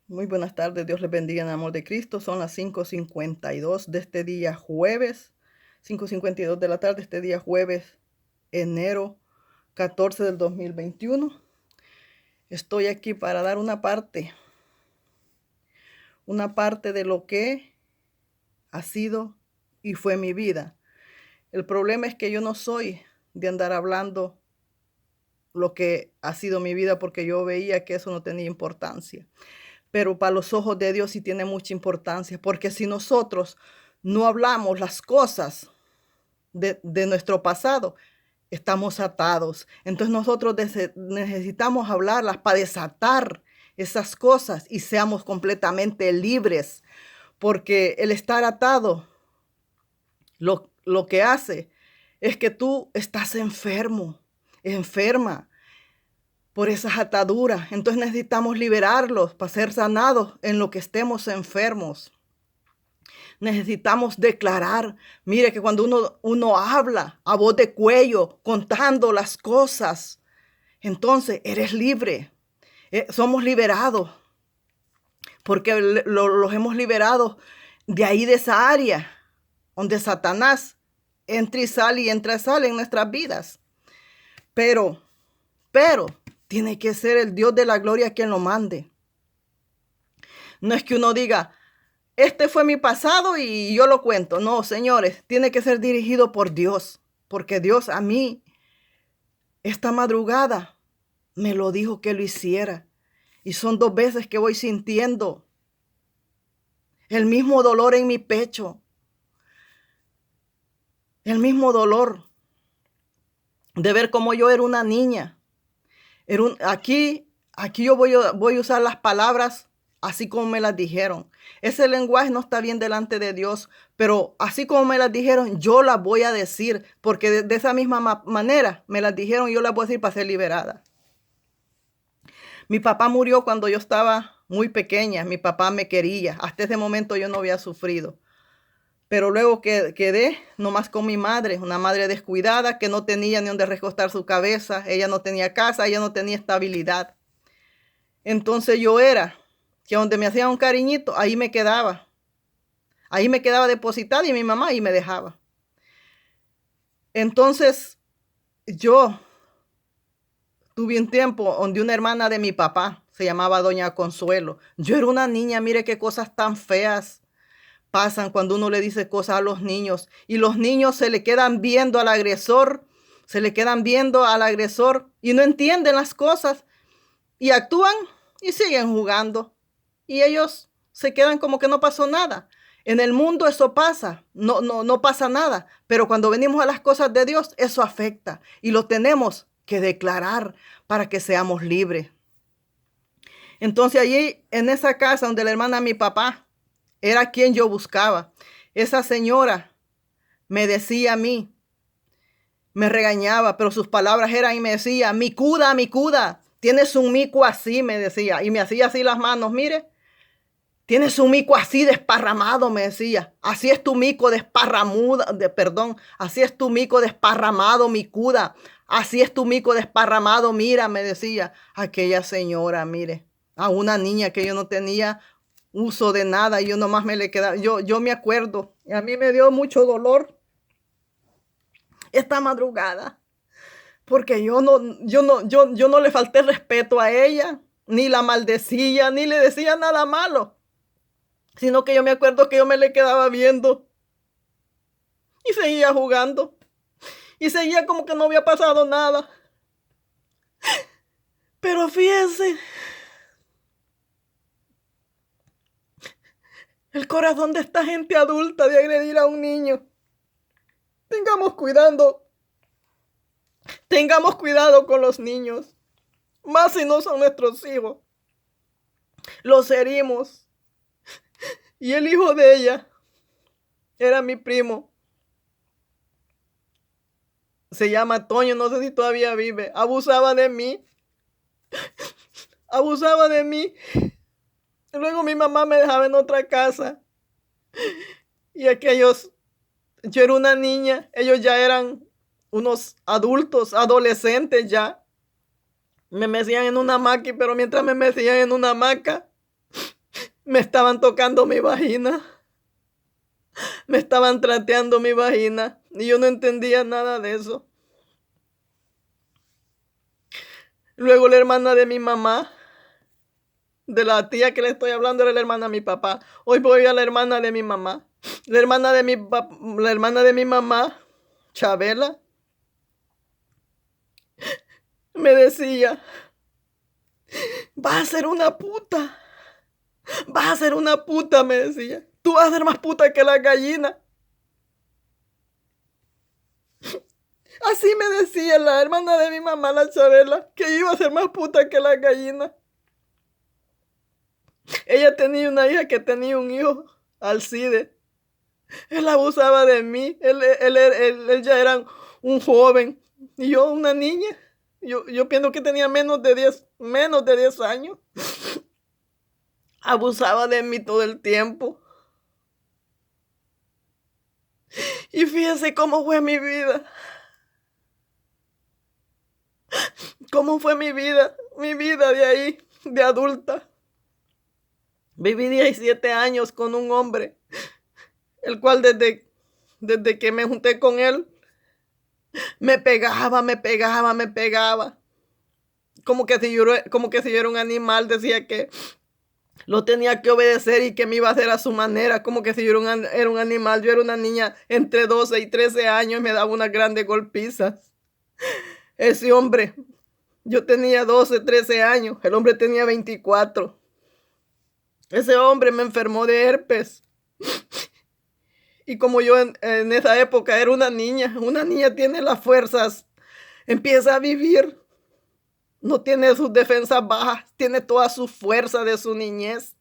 Muy buenas tardes, Dios les bendiga en el amor de Cristo. Son las 5:52 de este día jueves, 5:52 de la tarde, este día jueves, enero 14 del 2021. Estoy aquí para dar una parte de lo que ha sido y fue mi vida. El problema es que yo no soy de andar hablando lo que ha sido mi vida porque yo veía que eso no tenía importancia. Pero para los ojos de Dios sí tiene mucha importancia, porque si nosotros no hablamos las cosas de nuestro pasado, estamos atados. Entonces nosotros necesitamos hablarlas para desatar esas cosas y seamos completamente libres, porque el estar atado lo que hace es que tú estás enferma por esas ataduras. Entonces necesitamos liberarlos para ser sanados en lo que estemos enfermos. Necesitamos declarar, mire que cuando uno habla a voz de cuello, contando las cosas, entonces eres libre. Somos liberados, porque los hemos liberado de ahí, de esa área, donde Satanás entra y sale en nuestras vidas. Pero, tiene que ser el Dios de la gloria quien lo mande. No es que uno diga, este fue mi pasado y yo lo cuento. No, señores, tiene que ser dirigido por Dios, porque Dios a mí esta madrugada me lo dijo que lo hiciera. Y son 2 veces que voy sintiendo el mismo dolor en mi pecho, el mismo dolor de ver cómo yo era una niña. Aquí yo voy a usar las palabras así como me las dijeron. Ese lenguaje no está bien delante de Dios, pero así como me las dijeron, yo las voy a decir, porque de esa misma manera me las dijeron y yo las voy a decir para ser liberada. Mi papá murió cuando yo estaba muy pequeña, mi papá me quería, hasta ese momento yo no había sufrido. Pero luego quedé nomás con mi madre, una madre descuidada que no tenía ni donde recostar su cabeza, ella no tenía casa, ella no tenía estabilidad. Entonces yo era que donde me hacían un cariñito, ahí me quedaba depositada y mi mamá ahí me dejaba. Entonces yo tuve un tiempo donde una hermana de mi papá se llamaba Doña Consuelo. Yo era una niña, mire qué cosas tan feas pasan cuando uno le dice cosas a los niños y los niños se le quedan viendo al agresor, y no entienden las cosas y actúan y siguen jugando y ellos se quedan como que no pasó nada. En el mundo eso pasa, no pasa nada, pero cuando venimos a las cosas de Dios, eso afecta y lo tenemos que declarar para que seamos libres. Entonces allí en esa casa donde la hermana de mi papá era quien yo buscaba, esa señora me decía a mí, me regañaba, pero sus palabras eran y me decía, mi cuda, tienes un mico así, me decía, y me hacía así las manos, mire, tienes un mico así desparramado, me decía, así es tu mico así es tu mico desparramado, micuda, así es tu mico desparramado, mira, me decía aquella señora, mire, a una niña que yo no tenía uso de nada, y yo nomás me le quedaba, yo me acuerdo, y a mí me dio mucho dolor esta madrugada, porque yo no le falté respeto a ella, ni la maldecía, ni le decía nada malo, sino que yo me acuerdo que yo me le quedaba viendo y seguía jugando y seguía como que no había pasado nada. Pero fíjense, el corazón de esta gente adulta de agredir a un niño. Tengamos cuidado con los niños, más si no son nuestros hijos. Los herimos. Y el hijo de ella era mi primo. Se llama Toño, no sé si todavía vive. Abusaba de mí. Luego mi mamá me dejaba en otra casa. Y yo era una niña, ellos ya eran unos adultos, adolescentes ya. Me mecían en una hamaca, pero mientras me mecían en una hamaca, Me estaban tocando mi vagina. Me estaban trateando mi vagina. Y yo no entendía nada de eso. Luego la hermana de mi mamá, de la tía que le estoy hablando, era la hermana de mi papá. Hoy voy a la hermana de mi mamá. La hermana de mi mamá, Chabela, me decía, vas a ser una puta. Vas a ser una puta, me decía. Tú vas a ser más puta que la gallina. Así me decía la hermana de mi mamá, la Chabela, que yo iba a ser más puta que la gallina. Ella tenía una hija que tenía un hijo, Alcide. Él abusaba de mí. Él ya era un joven. Y yo una niña. Yo pienso que tenía menos de 10 años. Abusaba de mí todo el tiempo. Y fíjese cómo fue mi vida. Cómo fue mi vida de ahí, de adulta. Viví 17 años con un hombre, el cual desde que me junté con él, me pegaba. Como que si yo era un animal, decía que lo tenía que obedecer y que me iba a hacer a su manera, como que si yo era un animal. Yo era una niña entre 12 y 13 años y me daba unas grandes golpizas. Ese hombre, yo tenía 12, 13 años, el hombre tenía 24. Ese hombre me enfermó de herpes. Y como yo en esa época era una niña tiene las fuerzas, empieza a vivir, no tiene sus defensas bajas, tiene toda su fuerza de su niñez.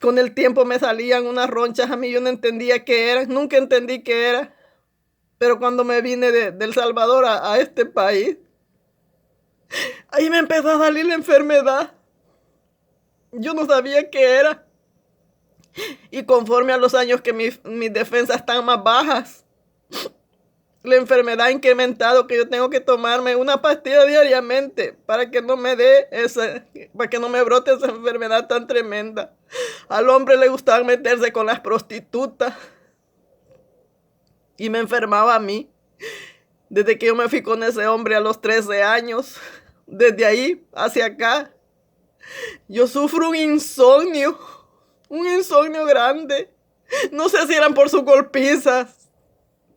Con el tiempo me salían unas ronchas a mí, yo no entendía qué eran, nunca entendí qué era. Pero cuando me vine de El Salvador a este país, ahí me empezó a salir la enfermedad. Yo no sabía qué era. Y conforme a los años que mis defensas están más bajas, la enfermedad ha incrementado, que yo tengo que tomarme una pastilla diariamente para que no me para que no me brote esa enfermedad tan tremenda. Al hombre le gustaba meterse con las prostitutas y me enfermaba a mí. Desde que yo me fui con ese hombre a los 13 años, desde ahí hacia acá, yo sufro un insomnio grande. No sé si eran por sus golpizas,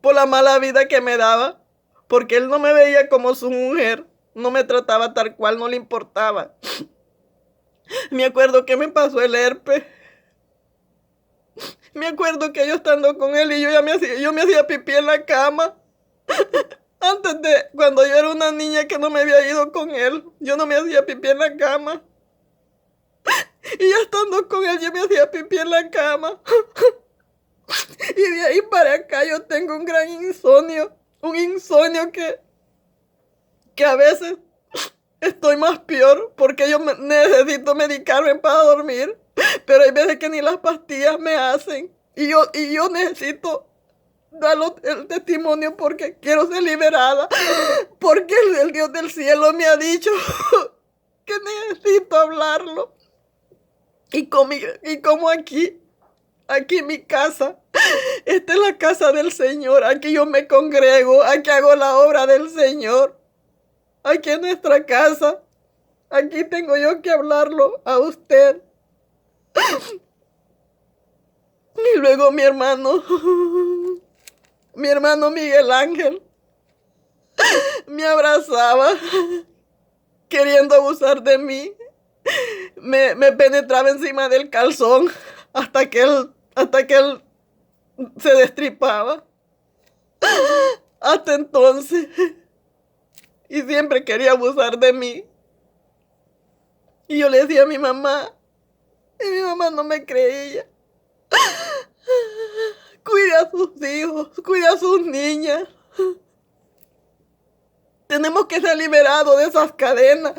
por la mala vida que me daba, porque él no me veía como su mujer, no me trataba tal cual, no le importaba. Me acuerdo que me pasó el herpes. Me acuerdo que yo estando con él y yo me hacía pipí en la cama. Cuando yo era una niña que no me había ido con él, yo no me hacía pipí en la cama. Y ya estando con él, yo me hacía pipí en la cama. Y de ahí para acá yo tengo un gran insomnio. Un insomnio que a veces estoy más peor porque yo necesito medicarme para dormir. Pero hay veces que ni las pastillas me hacen. Y yo necesito dar el testimonio porque quiero ser liberada. Porque el Dios del cielo me ha dicho que necesito hablarlo. Y como aquí en mi casa, esta es la casa del Señor, aquí yo me congrego, aquí hago la obra del Señor, aquí en nuestra casa, aquí tengo yo que hablarlo a usted. Y luego mi hermano Miguel Ángel, me abrazaba, queriendo abusar de mí, me penetraba encima del calzón hasta que él se destripaba. Hasta entonces. Y siempre quería abusar de mí. Y yo le decía a mi mamá. Y mi mamá no me creía. Cuide a sus hijos. Cuide a sus niñas. Tenemos que ser liberados de esas cadenas.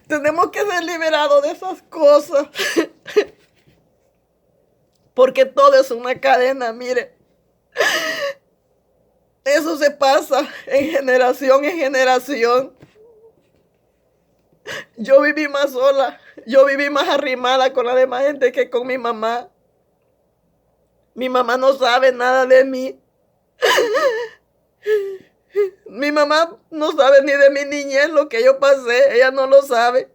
Tenemos que ser liberados de esas cosas. Porque todo es una cadena, mire. Eso se pasa en generación en generación. Yo viví más sola, yo viví más arrimada con la demás gente que con mi mamá. Mi mamá no sabe nada de mí. Mi mamá no sabe ni de mi niñez lo que yo pasé, ella no lo sabe.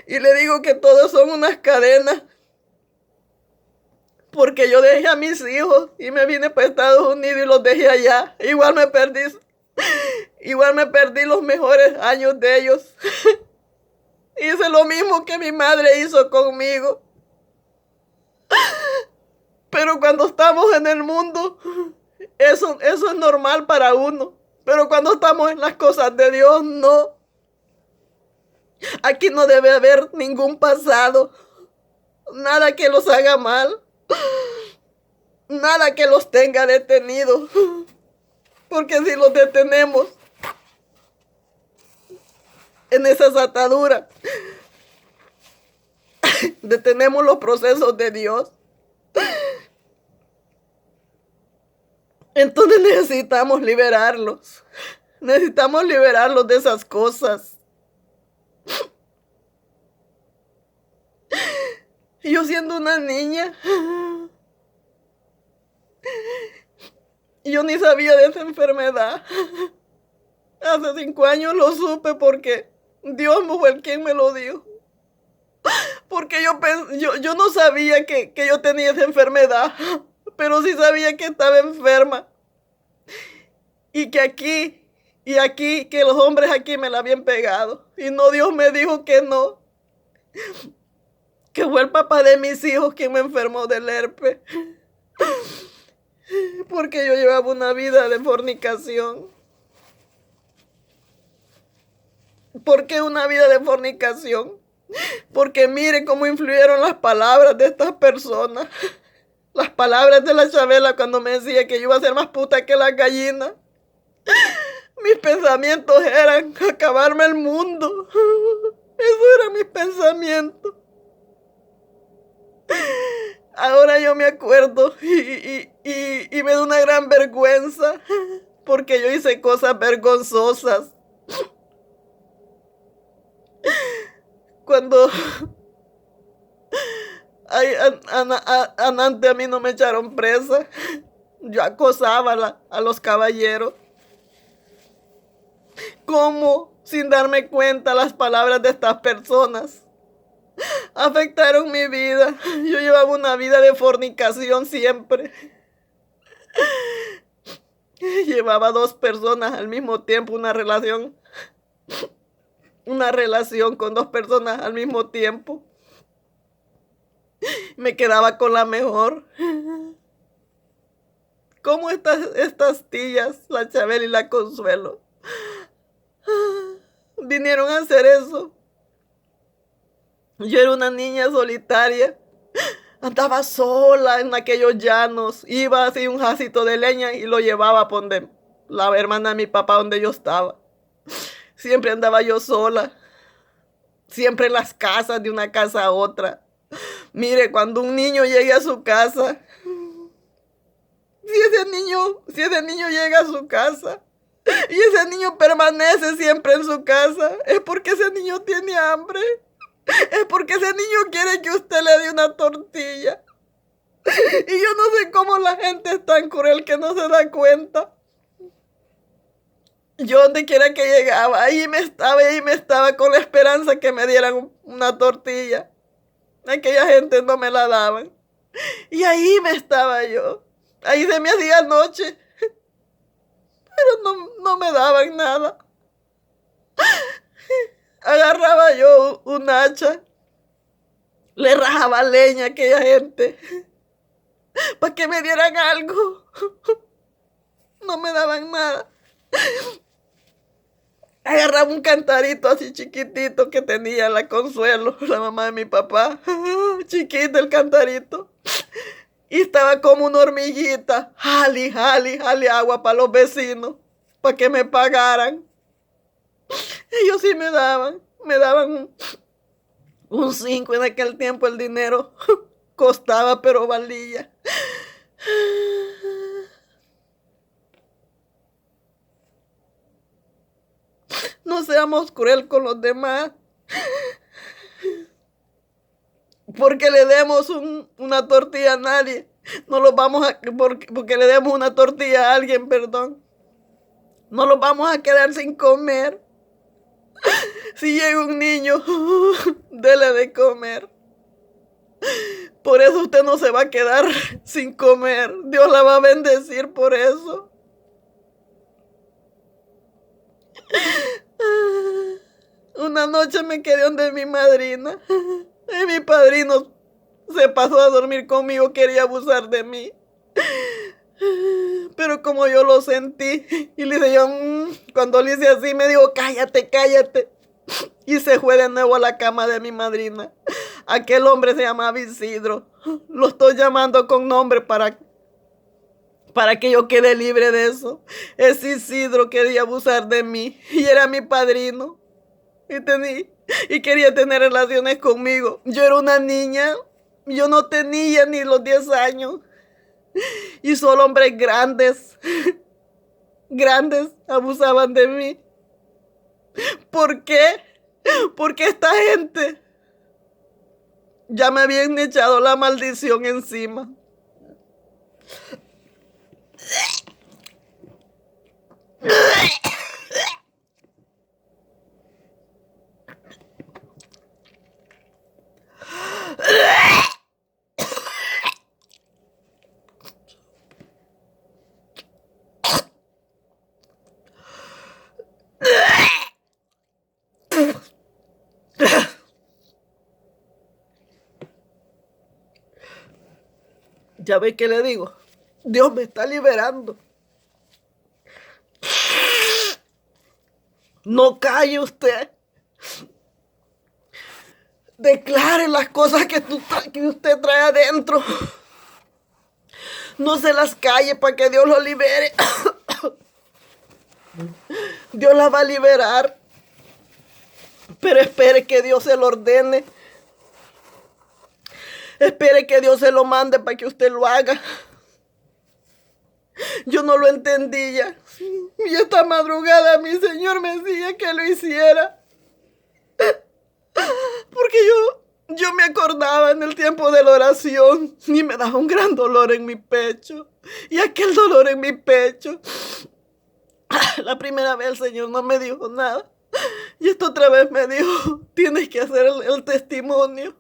Y le digo que todos son unas cadenas, porque yo dejé a mis hijos y me vine para Estados Unidos y los dejé allá. Igual me perdí los mejores años de ellos. Hice lo mismo que mi madre hizo conmigo. Pero cuando estamos en el mundo, eso es normal para uno. Pero cuando estamos en las cosas de Dios, no. Aquí no debe haber ningún pasado. Nada que los haga mal. Nada que los tenga detenidos. Porque si los detenemos en esas ataduras, detenemos los procesos de Dios. Entonces necesitamos liberarlos. Necesitamos liberarlos de esas cosas. Yo siendo una niña, yo ni sabía de esa enfermedad. Hace 5 años lo supe porque Dios fue el quien me lo dijo. Porque yo no sabía que yo tenía esa enfermedad, pero sí sabía que estaba enferma. Y que aquí, que los hombres aquí me la habían pegado. Y no, Dios me dijo que no. Que fue el papá de mis hijos quien me enfermó del herpes. Porque yo llevaba una vida de fornicación. ¿Por qué una vida de fornicación? Porque mire cómo influyeron las palabras de estas personas. Las palabras de la Chabela cuando me decía que yo iba a ser más puta que la gallina. Mis pensamientos eran acabarme el mundo. Eso eran mis pensamientos. Ahora yo me acuerdo y me da una gran vergüenza porque yo hice cosas vergonzosas. Cuando antes a mí no me echaron presa, yo acosaba a los caballeros. ¿Cómo, sin darme cuenta, las palabras de estas personas afectaron mi vida? Yo llevaba una vida de fornicación siempre. Llevaba 2 personas al mismo tiempo, una relación con 2 personas al mismo tiempo. Me quedaba con la mejor. ¿Cómo estas tías, la Chabela y la Consuelo, vinieron a hacer eso? Yo era una niña solitaria. Andaba sola en aquellos llanos. Iba así un jacito de leña y lo llevaba a donde la hermana de mi papá, donde yo estaba. Siempre andaba yo sola. Siempre en las casas, de una casa a otra. Mire, cuando un niño llegue a su casa, si ese niño llega a su casa y ese niño permanece siempre en su casa, es porque ese niño tiene hambre. Es porque ese niño quiere que usted le dé una tortilla. Y yo no sé cómo la gente es tan cruel que no se da cuenta. Yo donde quiera que llegaba, ahí me estaba con la esperanza que me dieran una tortilla. Aquella gente no me la daban. Y ahí me estaba yo. Ahí se me hacía noche. Pero no me daban nada. Agarraba yo un hacha. Le rajaba leña a aquella gente. Para que me dieran algo. No me daban nada. Agarraba un cantarito así chiquitito que tenía la Consuelo, la mamá de mi papá. Chiquito el cantarito. Y estaba como una hormiguita. Jali agua para los vecinos. Para que me pagaran. Ellos sí me daban. Me daban un 5 en aquel tiempo. El dinero costaba, pero valía. No seamos seamos cruel con los demás. Porque le demos una tortilla a nadie. No los vamos a, porque le demos una tortilla a alguien, perdón. No los vamos a quedar sin comer. Si llega un niño, dele de comer. Por eso usted no se va a quedar sin comer. Dios la va a bendecir por eso. Una noche me quedé donde mi madrina. Y mi padrino se pasó a dormir conmigo, quería abusar de mí. Pero como yo lo sentí, y le dije yo, cuando le hice así, me dijo, cállate, cállate. Y se fue de nuevo a la cama de mi madrina. Aquel hombre se llamaba Isidro. Lo estoy llamando con nombre para que yo quede libre de eso. Ese Isidro quería abusar de mí y era mi padrino. Y quería tener relaciones conmigo. Yo era una niña. Yo no tenía ni los 10 años. Y solo hombres grandes, grandes, abusaban de mí. ¿Por qué? Porque esta gente ya me habían echado la maldición encima. Ya ve que le digo, Dios me está liberando. No calle usted. Declare las cosas que usted trae adentro. No se las calle para que Dios lo libere. Dios la va a liberar. Pero espere que Dios se lo ordene. Espere que Dios se lo mande para que usted lo haga. Yo no lo entendía. Y esta madrugada mi Señor me decía que lo hiciera. Porque yo me acordaba en el tiempo de la oración y me daba un gran dolor en mi pecho. Y aquel dolor en mi pecho, la primera vez el Señor no me dijo nada. Y esta otra vez me dijo, tienes que hacer el testimonio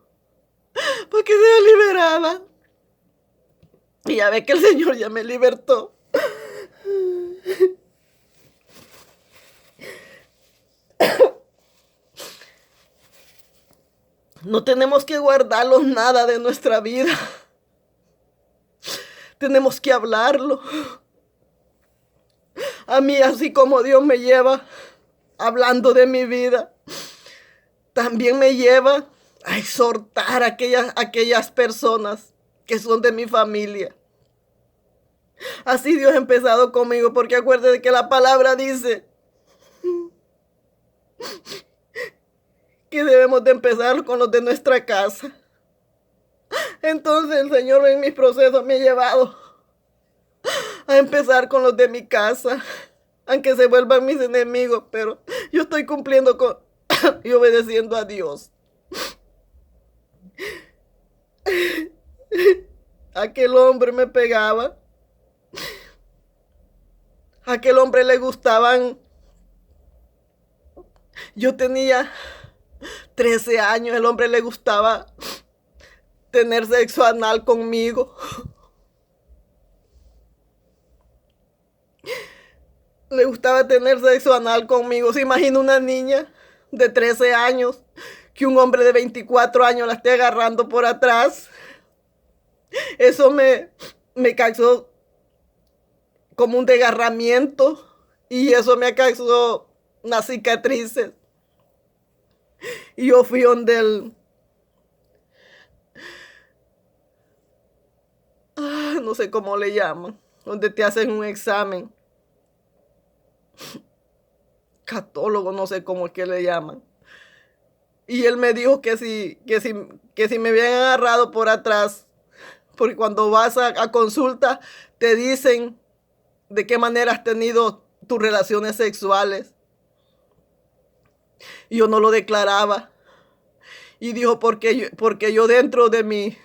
para que sea liberada. Y ya ve que el Señor ya me libertó. No tenemos que guardarlo nada de nuestra vida. Tenemos que hablarlo. A mí, así como Dios me lleva hablando de mi vida, también me lleva a exhortar a aquellas personas que son de mi familia. Así Dios ha empezado conmigo, porque acuérdate que la palabra dice que debemos de empezar con los de nuestra casa. Entonces el Señor en mis procesos me ha llevado a empezar con los de mi casa, aunque se vuelvan mis enemigos, pero yo estoy cumpliendo con y obedeciendo a Dios. Aquel hombre me pegaba. A aquel hombre le gustaban. Yo tenía 13 años, el hombre le gustaba tener sexo anal conmigo. Le gustaba tener sexo anal conmigo. ¿Se imagina una niña de 13 años que un hombre de 24 años la esté agarrando por atrás? Eso me causó como un desgarramiento y eso me causó unas cicatrices. Y yo fui donde él, no sé cómo le llaman, donde te hacen un examen. Católogo, no sé cómo es que le llaman. Y él me dijo que si me habían agarrado por atrás, porque cuando vas a consulta te dicen de qué manera has tenido tus relaciones sexuales. Y yo no lo declaraba. Y dijo, porque yo dentro de mi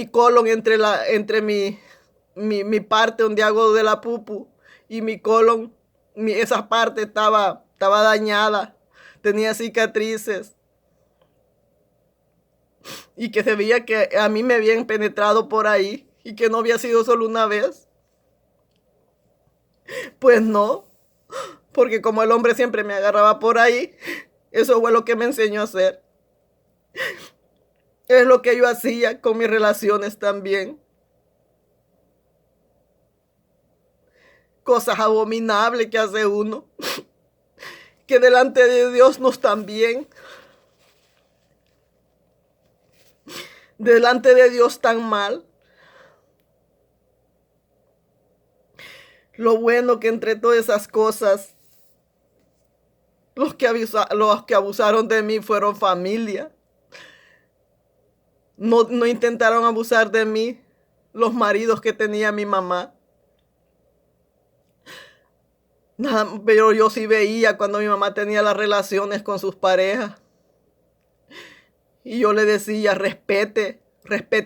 colon, entre mi parte donde hago de la pupu y mi colon, esa parte estaba dañada, tenía cicatrices y que se veía que a mí me habían penetrado por ahí y que no había sido solo una vez. Pues no, porque como el hombre siempre me agarraba por ahí, eso fue lo que me enseñó a hacer. Es lo que yo hacía con mis relaciones también. Cosas abominables que hace uno, que delante de Dios no están bien. Delante de Dios tan mal. Lo bueno que entre todas esas cosas, los que abusaron de mí fueron familia. No intentaron abusar de mí los maridos que tenía mi mamá. Pero yo sí veía cuando mi mamá tenía las relaciones con sus parejas. Y yo le decía, respete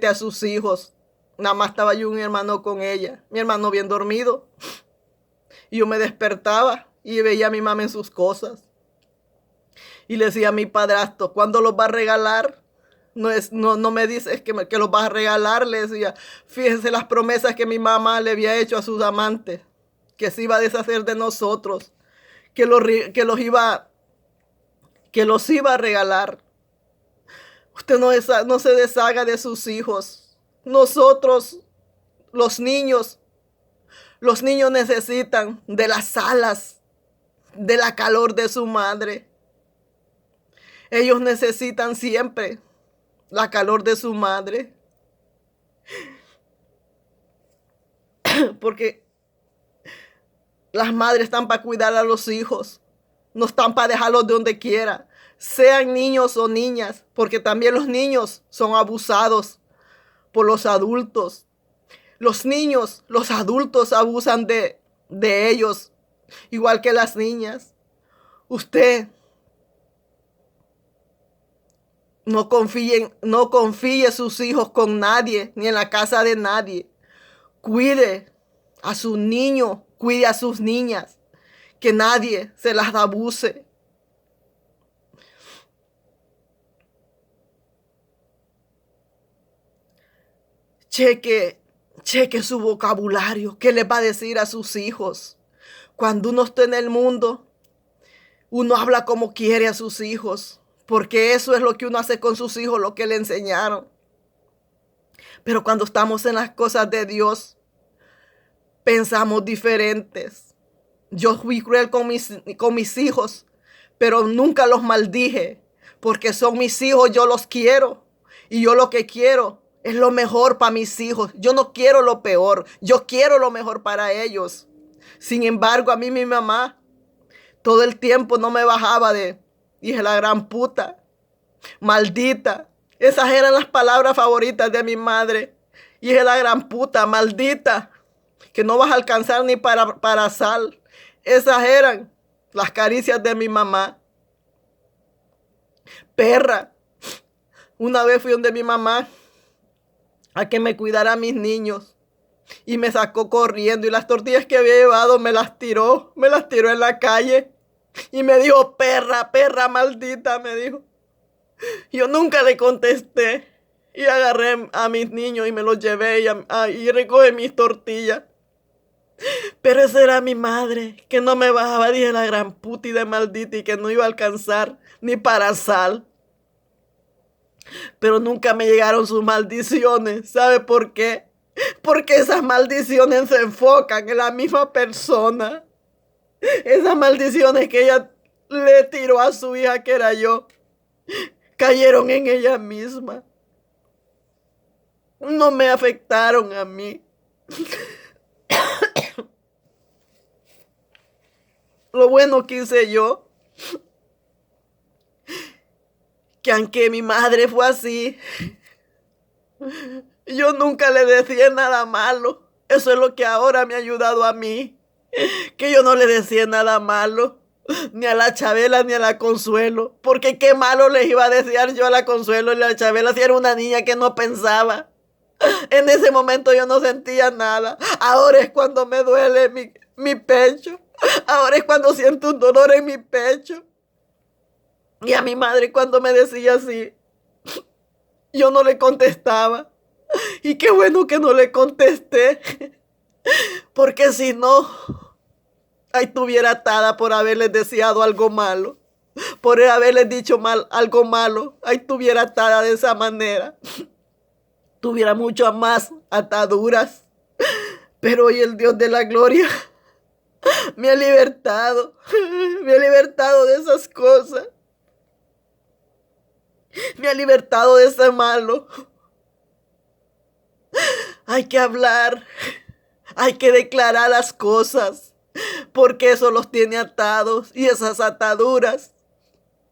a sus hijos. Nada más estaba yo y un hermano con ella. Mi hermano bien dormido. Y yo me despertaba y veía a mi mamá en sus cosas. Y le decía a mi padrastro, ¿cuándo los va a regalar? No me dices que los vas a regalar, le decía. Fíjense las promesas que mi mamá le había hecho a sus amantes, que se iba a deshacer de nosotros, que los iba a regalar. Usted no se deshaga de sus hijos. Nosotros, los niños necesitan de las alas, de la calor de su madre. Ellos necesitan siempre la calor de su madre. Porque las madres están para cuidar a los hijos. No están para dejarlos de donde quiera. Sean niños o niñas. Porque también los niños son abusados por los adultos. Los niños, los adultos abusan de ellos. Igual que las niñas. Usted no confíe sus hijos con nadie, ni en la casa de nadie. Cuide a su niño, cuide a sus niñas, que nadie se las abuse. Cheque su vocabulario, qué le va a decir a sus hijos. Cuando uno está en el mundo, uno habla como quiere a sus hijos, porque eso es lo que uno hace con sus hijos, lo que le enseñaron. Pero cuando estamos en las cosas de Dios, pensamos diferentes. Yo fui cruel con mis hijos, pero nunca los maldije, porque son mis hijos, yo los quiero. Y yo lo que quiero es lo mejor para mis hijos. Yo no quiero lo peor, yo quiero lo mejor para ellos. Sin embargo, a mí mi mamá todo el tiempo no me bajaba de, dije, la gran puta, maldita. Esas eran las palabras favoritas de mi madre. Dije, la gran puta, maldita, que no vas a alcanzar ni para sal. Esas eran las caricias de mi mamá. Perra. Una vez fui donde mi mamá a que me cuidara a mis niños y me sacó corriendo y las tortillas que había llevado me las tiró en la calle y me dijo, perra, perra maldita, me dijo. Yo nunca le contesté y agarré a mis niños y me los llevé y recogí mis tortillas. Pero esa era mi madre, que no me bajaba, dije, la gran puta y de maldita, y que no iba a alcanzar ni para sal. Pero nunca me llegaron sus maldiciones. ¿Sabe por qué? Porque esas maldiciones se enfocan en la misma persona. Esas maldiciones que ella le tiró a su hija, que era yo, cayeron en ella misma. No me afectaron a mí. Lo bueno que hice yo, que aunque mi madre fue así, yo nunca le decía nada malo. Eso es lo que ahora me ha ayudado a mí, que yo no le decía nada malo. ni a la Chabela, ni a la Consuelo. Porque qué malo les iba a desear yo a la Consuelo y a la Chabela si era una niña que no pensaba. En ese momento yo no sentía nada. Ahora es cuando me duele mi pecho. Ahora es cuando siento un dolor en mi pecho. Y a mi madre cuando me decía así, yo no le contestaba. Y qué bueno que no le contesté. Porque si no, ahí estuviera atada por haberles deseado algo malo. Por haberles dicho algo malo. Ahí estuviera atada de esa manera. Tuviera mucho más ataduras. Pero hoy el Dios de la gloria me ha libertado. Me ha libertado de esas cosas. Me ha libertado de ese malo. Hay que hablar. Hay que declarar las cosas. Porque eso los tiene atados. Y esas ataduras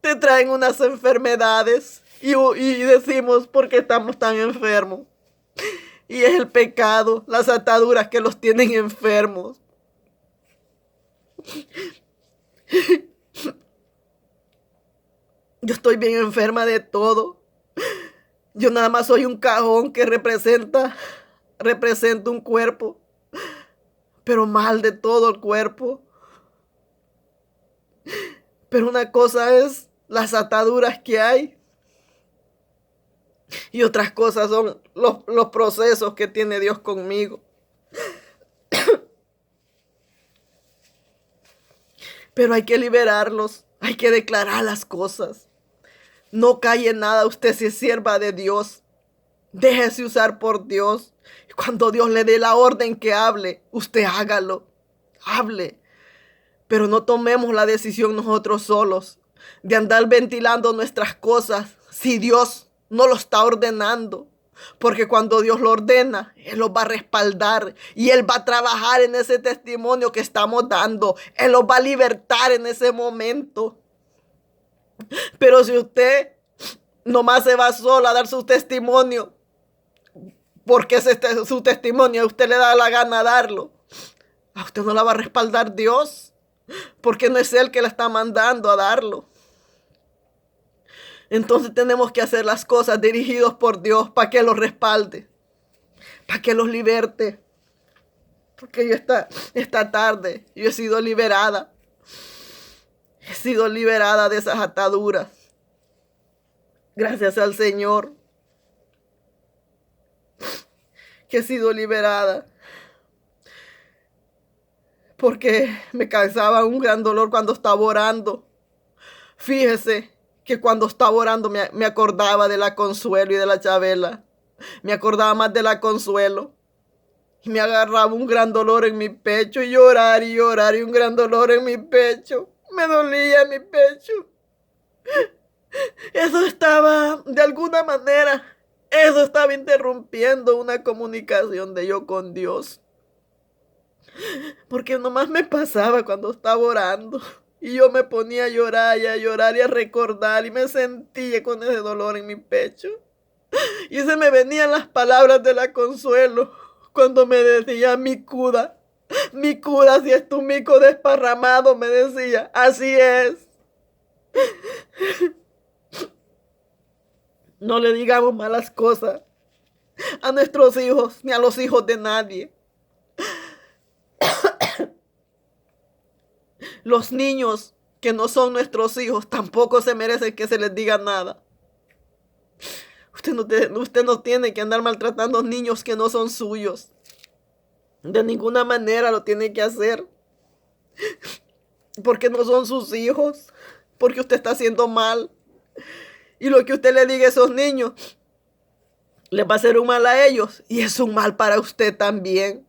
te traen unas enfermedades. Y decimos, ¿por qué estamos tan enfermos? Y es el pecado, las ataduras que los tienen enfermos. Yo estoy bien enferma de todo. Yo nada más soy un cajón que representa un cuerpo, pero mal de todo el cuerpo. Pero una cosa es las ataduras que hay y otras cosas son los procesos que tiene Dios conmigo. Pero hay que liberarlos, hay que declarar las cosas. No calle en nada usted si es sierva de Dios. Déjese usar por Dios. Cuando Dios le dé la orden que hable, usted hágalo. Hable. Pero no tomemos la decisión nosotros solos de andar ventilando nuestras cosas si Dios no lo está ordenando. Porque cuando Dios lo ordena, Él los va a respaldar y Él va a trabajar en ese testimonio que estamos dando. Él los va a libertar en ese momento. Pero si usted nomás se va sola a dar su testimonio, porque su testimonio a usted le da la gana darlo, a usted no la va a respaldar Dios, porque no es Él que la está mandando a darlo. Entonces tenemos que hacer las cosas dirigidos por Dios para que los respalde, para que los liberte. Porque yo esta tarde yo he sido liberada. He sido liberada de esas ataduras. Gracias al Señor. Que he sido liberada. Porque me causaba un gran dolor cuando estaba orando. Fíjese que cuando estaba orando me acordaba de la Consuelo y de la Chabela. Me acordaba más de la Consuelo. Y me agarraba un gran dolor en mi pecho. Y llorar y un gran dolor en mi pecho. Me dolía mi pecho. Eso estaba, de alguna manera, eso estaba interrumpiendo una comunicación de yo con Dios. Porque nomás me pasaba cuando estaba orando. Y yo me ponía a llorar y a recordar. Y me sentía con ese dolor en mi pecho. Y se me venían las palabras de la Consuelo. Cuando me decía, mi cuda, si es tu mico desparramado, me decía, así es. No le digamos malas cosas a nuestros hijos, ni a los hijos de nadie. Los niños que no son nuestros hijos tampoco se merecen que se les diga nada. Usted no tiene que andar maltratando a niños que no son suyos. De ninguna manera lo tiene que hacer. Porque no son sus hijos. Porque usted está haciendo mal. Y lo que usted le diga a esos niños les va a hacer un mal a ellos. Y es un mal para usted también.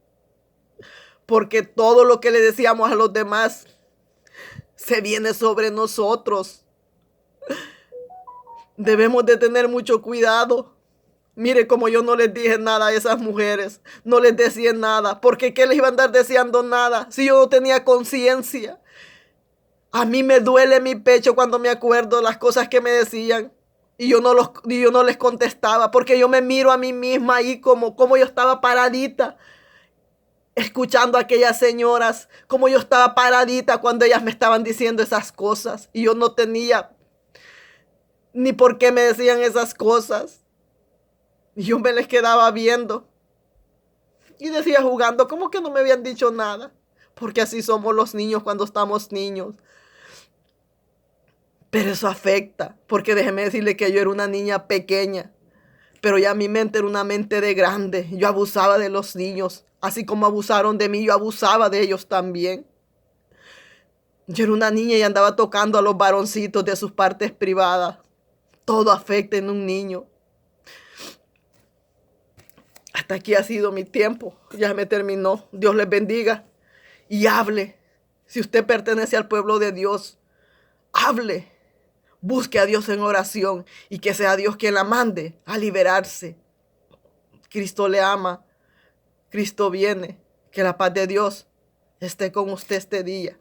Porque todo lo que le decíamos a los demás se viene sobre nosotros. Debemos de tener mucho cuidado. Mire como yo no les dije nada a esas mujeres. No les decía nada. Porque ¿qué les iba a andar deseando nada? Si yo no tenía conciencia. A mí me duele mi pecho cuando me acuerdo las cosas que me decían. Y yo no les contestaba. Porque yo me miro a mí misma ahí como yo estaba paradita. escuchando a aquellas señoras, como yo estaba paradita cuando ellas me estaban diciendo esas cosas. Y yo no tenía ni por qué me decían esas cosas. Y yo me les quedaba viendo. Y decía jugando, ¿cómo que no me habían dicho nada? Porque así somos los niños cuando estamos niños. Pero eso afecta, porque déjeme decirle que yo era una niña pequeña, pero ya mi mente era una mente de grande. Yo abusaba de los niños, así como abusaron de mí, yo abusaba de ellos también. Yo era una niña y andaba tocando a los varoncitos de sus partes privadas. Todo afecta en un niño. Hasta aquí ha sido mi tiempo, ya me terminó. Dios les bendiga y hable. Si usted pertenece al pueblo de Dios, hable. Busque a Dios en oración y que sea Dios quien la mande a liberarse. Cristo le ama. Cristo viene. Que la paz de Dios esté con usted este día.